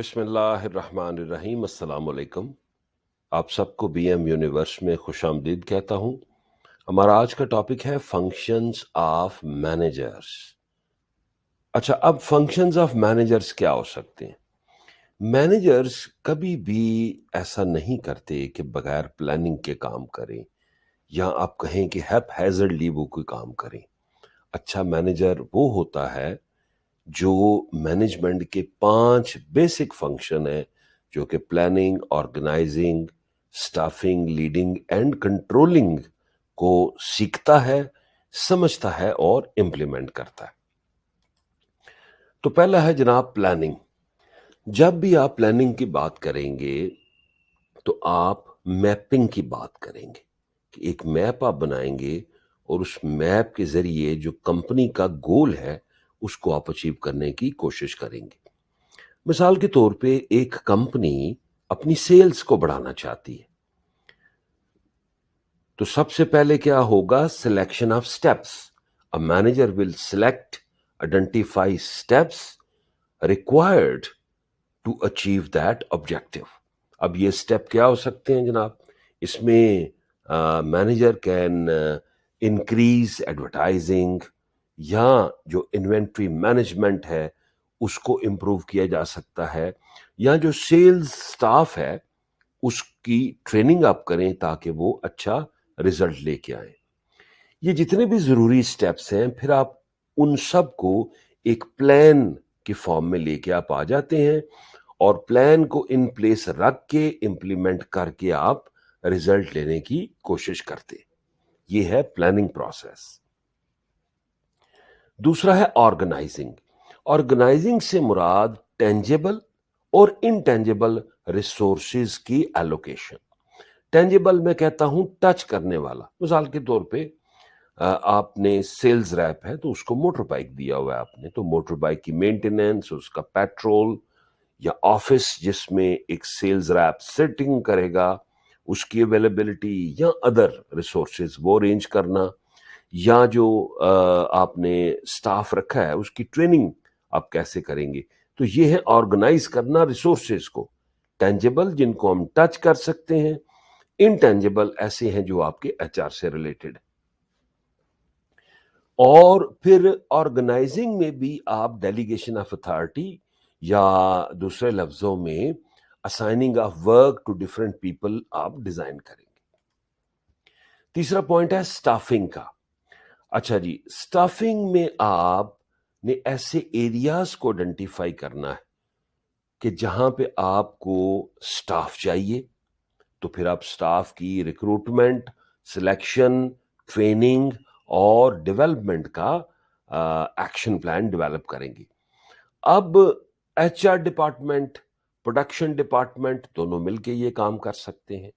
بسم اللہ الرحمن الرحیم، السلام علیکم۔ آپ سب کو بی ایم یونیورس میں خوش آمدید کہتا ہوں۔ ہمارا آج کا ٹاپک ہے فنکشنز آف مینیجرز۔ اچھا، اب فنکشنز آف مینیجرز کیا ہو سکتے ہیں؟ مینیجرز کبھی بھی ایسا نہیں کرتے کہ بغیر پلاننگ کے کام کریں، یا آپ کہیں کہ ہیپ ہیزرڈلی وہ کوئی کام کریں۔ اچھا مینیجر وہ ہوتا ہے جو مینجمنٹ کے 5 بیسک فنکشن ہیں، جو کہ planning, organising, staffing, leading and controlling کو سیکھتا ہے، سمجھتا ہے اور امپلیمنٹ کرتا ہے۔ تو پہلا ہے جناب پلاننگ۔ جب بھی آپ پلاننگ کی بات کریں گے تو آپ میپنگ کی بات کریں گے کہ ایک میپ آپ بنائیں گے، اور اس میپ کے ذریعے جو کمپنی کا گول ہے اس کو آپ اچیو کرنے کی کوشش کریں گے۔ مثال کے طور پہ ایک کمپنی اپنی سیلز کو بڑھانا چاہتی ہے، تو سب سے پہلے کیا ہوگا؟ Selection of steps. A manager will select, identify steps required to achieve that objective۔ اب یہ سٹیپ کیا ہو سکتے ہیں جناب؟ اس میں مینیجر کین انکریز ایڈورٹائزنگ، یا جو انوینٹری مینجمنٹ ہے اس کو امپروو کیا جا سکتا ہے، یا جو سیلز سٹاف ہے اس کی ٹریننگ آپ کریں تاکہ وہ اچھا رزلٹ لے کے آئیں۔ یہ جتنے بھی ضروری سٹیپس ہیں، پھر آپ ان سب کو ایک پلان کی فارم میں لے کے آپ آ جاتے ہیں، اور پلان کو ان پلیس رکھ کے امپلیمنٹ کر کے آپ رزلٹ لینے کی کوشش کرتے ہیں۔ یہ ہے پلاننگ پروسیس۔ دوسرا ہے آرگنائزنگ۔ آرگنائزنگ سے مراد ٹینجیبل اور انٹینجیبل ریسورسز کی ایلوکیشن۔ ٹینجیبل میں کہتا ہوں ٹچ کرنے والا۔ مثال کے طور پہ آپ نے سیلز ریپ ہے تو اس کو موٹر بائک دیا ہوا ہے آپ نے، تو موٹر بائک کی مینٹیننس، اس کا پیٹرول، یا آفس جس میں ایک سیلز ریپ سیٹنگ کرے گا اس کی اویلیبلٹی، یا ادر ریسورسز وہ ارینج کرنا، یا جو آپ نے سٹاف رکھا ہے اس کی ٹریننگ آپ کیسے کریں گے۔ تو یہ ہے آرگنائز کرنا ریسورسز کو۔ ٹینجیبل جن کو ہم ٹچ کر سکتے ہیں، انٹینجیبل ایسے ہیں جو آپ کے ایچ آر سے ریلیٹڈ ہیں۔ اور پھر آرگنائزنگ میں بھی آپ ڈیلیگیشن آف اتھارٹی، یا دوسرے لفظوں میں assigning of work to different people آپ ڈیزائن کریں گے۔ تیسرا پوائنٹ ہے سٹافنگ کا۔ اچھا جی، سٹافنگ میں آپ نے ایسے ایریاز کو آئیڈینٹیفائی کرنا ہے کہ جہاں پہ آپ کو سٹاف چاہیے، تو پھر آپ سٹاف کی ریکروٹمنٹ، سلیکشن، ٹریننگ اور ڈیولپمنٹ کا ایکشن پلان ڈیولپ کریں گے۔ اب H R department, production department دونوں مل کے یہ کام کر سکتے ہیں۔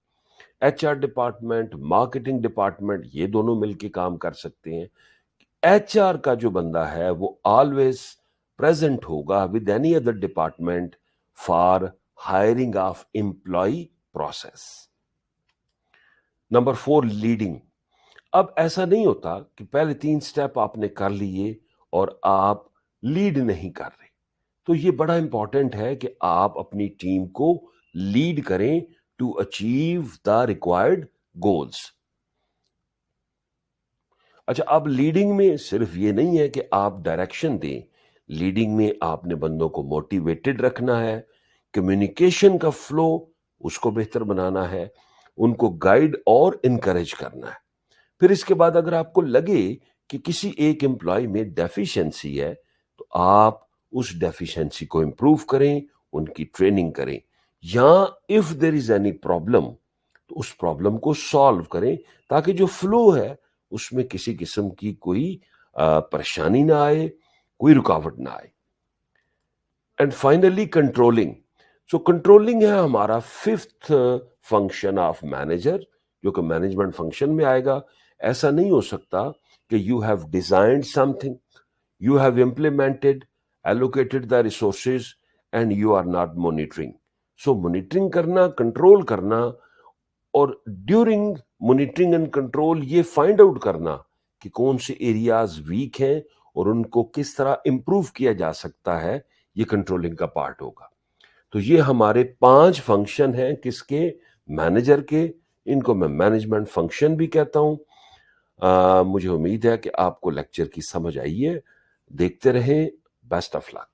H R department, marketing department یہ دونوں مل کے کام کر سکتے ہیں۔ ایچ آر کا جو بندہ ہے وہ آلویز پریزنٹ ہوگا with any other department for hiring of employee process. Number 4، leading. اب ایسا نہیں ہوتا کہ پہلے 3 سٹیپ آپ نے کر لیے اور آپ لیڈ نہیں کر رہے۔ تو یہ بڑا امپورٹنٹ ہے کہ آپ اپنی ٹیم کو لیڈ کریں to achieve the required goals. اچھا، اب لیڈنگ میں صرف یہ نہیں ہے کہ آپ ڈائریکشن دیں، لیڈنگ میں آپ نے بندوں کو موٹیویٹڈ رکھنا ہے، کمیونیکیشن کا فلو اس کو بہتر بنانا ہے، ان کو گائیڈ اور انکریج کرنا ہے۔ پھر اس کے بعد اگر آپ کو لگے کہ کسی ایک امپلائی میں ڈیفیشنسی ہے تو آپ اس ڈیفیشنسی کو امپروو کریں، ان کی ٹریننگ کریں، یا if there is any problem تو اس پرابلم کو سالو کریں تاکہ جو فلو ہے اس میں کسی قسم کی کوئی پریشانی نہ آئے، کوئی رکاوٹ نہ آئے۔ And finally controlling. So controlling ہے ہمارا 5th فنکشن آف مینیجر، جو کہ مینجمنٹ فنکشن میں آئے گا۔ ایسا نہیں ہو سکتا کہ you have designed something, you have implemented, allocated the resources and you are not monitoring. So monitoring کرنا، کنٹرول کرنا، اور ڈیورنگ مانیٹرنگ اینڈ کنٹرول یہ فائنڈ آؤٹ کرنا کہ کون سے ایریاز ویک ہیں اور ان کو کس طرح امپروو کیا جا سکتا ہے، یہ کنٹرولنگ کا پارٹ ہوگا۔ تو یہ ہمارے 5 فنکشن ہیں کس کے؟ مینیجر کے. ان کو میں مینجمنٹ فنکشن بھی کہتا ہوں. مجھے امید ہے کہ آپ کو لیکچر کی سمجھ آئی ہے. دیکھتے رہیں. Best of look.